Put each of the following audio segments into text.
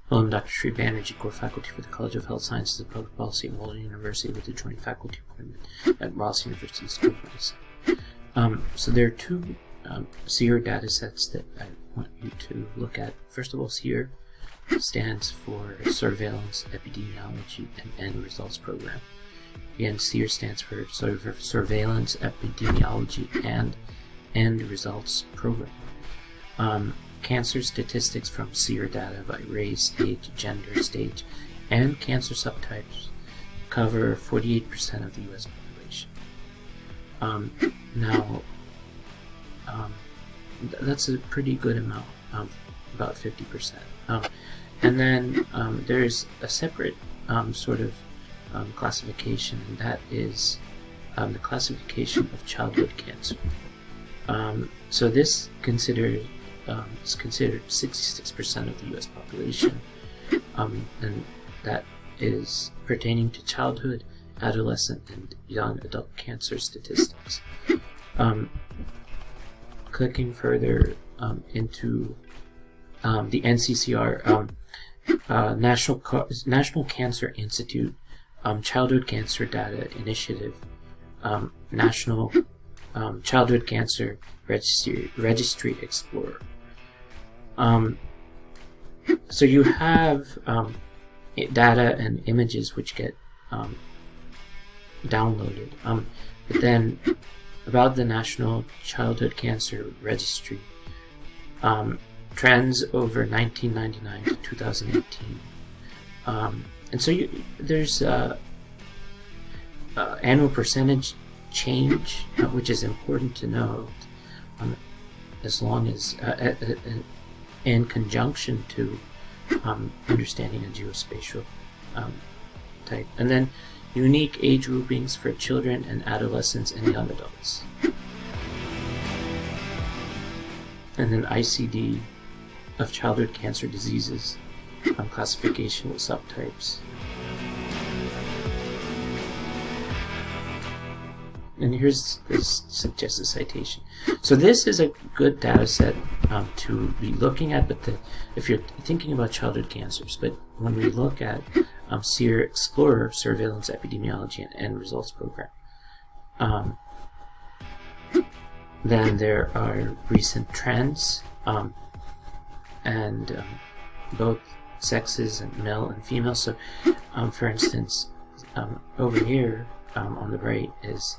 Hello, I'm Dr. Sri Banerjee, core faculty for the College of Health Sciences and Public Policy at Walden University with the joint faculty appointment at Ross University School of Medicine. So there are two SEER data sets that I want you to look at. First of all, SEER stands for Surveillance, Epidemiology, and End Results Program. Again, SEER stands for Surveillance, Epidemiology, and End Results Program. Cancer statistics from SEER data by race, age, gender, stage, and cancer subtypes cover 48% of the U.S. population. That's a pretty good amount, about 50%. And then there's a separate classification, and that is the classification of childhood cancer. So this is considered 66% of the U.S. population, and that is pertaining to childhood, adolescent, and young adult cancer statistics. Clicking further into the NCCR, National Cancer Institute Childhood Cancer Data Initiative, National Childhood Cancer Registry Explorer. So you have data and images which get downloaded. But then about the National Childhood Cancer Registry, trends over 1999 to 2018. And so there's annual percentage change, which is important to note, as long as in conjunction to understanding a geospatial type. And then unique age groupings for children and adolescents and young adults. And then ICD of childhood cancer diseases, classification with subtypes. And here's this suggested citation. So this is a good data set to be looking at, but if you're thinking about childhood cancers, but when we look at SEER Explorer, Surveillance, Epidemiology, and End Results Program, then there are recent trends, and both sexes, and male and female. So, for instance, over here on the right is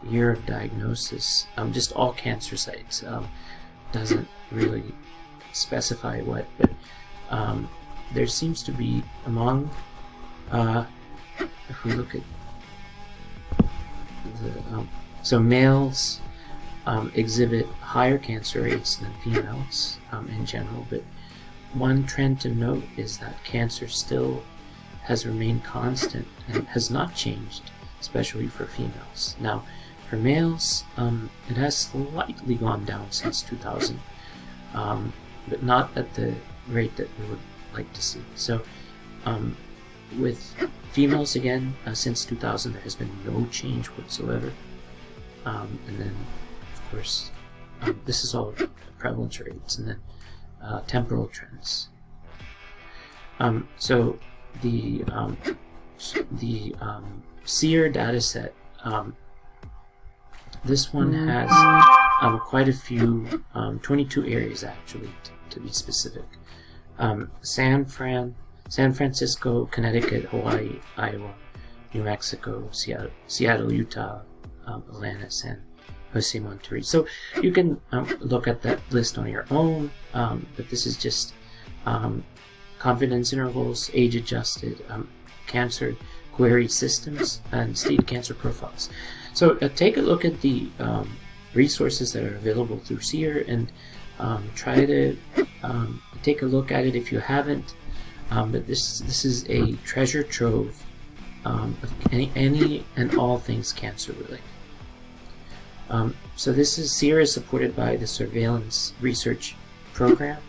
year of diagnosis, just all cancer sites. Doesn't really specify what, but there seems to be among, if we look at the, so males exhibit higher cancer rates than females in general, but one trend to note is that cancer still has remained constant and has not changed, especially for females. Now, for males, it has slightly gone down since 2000, but not at the rate that we would like to see. So, with females, again, since 2000, there has been no change whatsoever. And then, of course, this is all prevalence rates, and then temporal trends. So the SEER dataset. This one has quite a few, 22 areas actually, to be specific. San Francisco, Connecticut, Hawaii, Iowa, New Mexico, Seattle, Utah, Atlanta, San Jose, Monterey. So you can look at that list on your own, but this is just confidence intervals, age-adjusted cancer query systems, and state cancer profiles. So take a look at the resources that are available through SEER, and try to take a look at it if you haven't. But this is a treasure trove of any and all things cancer related. So SEER is supported by the Surveillance Research Program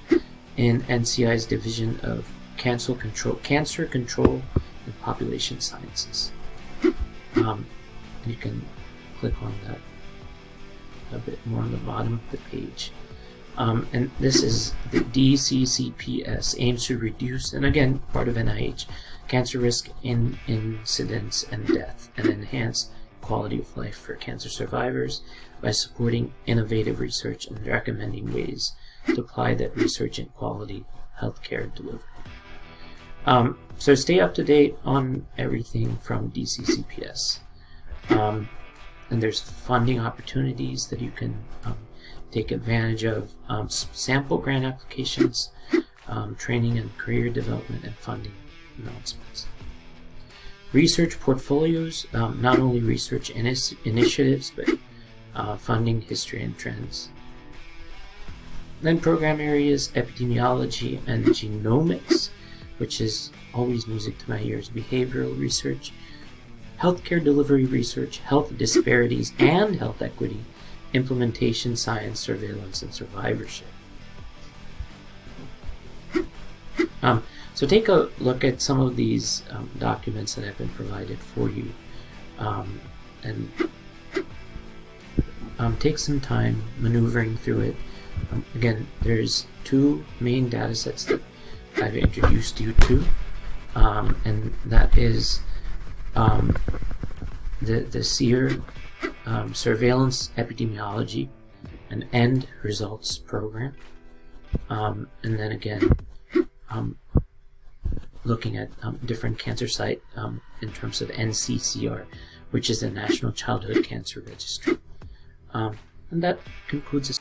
in NCI's Division of Cancer Control and Population Sciences. You can click on that a bit more on the bottom of the page. And this is the DCCPS aims to reduce, and again, part of NIH, cancer risk in incidence and death, and enhance quality of life for cancer survivors by supporting innovative research and recommending ways to apply that research in quality healthcare delivery. So stay up to date on everything from DCCPS. And there's funding opportunities that you can take advantage of, sample grant applications, training and career development, and funding announcements. Research portfolios, not only research initiatives, but funding, history, and trends. Then program areas, epidemiology and genomics, which is always music to my ears, behavioral research, healthcare delivery research, health disparities and health equity, implementation, science, surveillance, and survivorship. So take a look at some of these documents that have been provided for you, and take some time maneuvering through it. Again, there's two main data sets that I've introduced you to, and that is the SEER Surveillance Epidemiology and End Results Program, and then again looking at different cancer site in terms of NCCR, which is the National Childhood Cancer Registry. And that concludes this.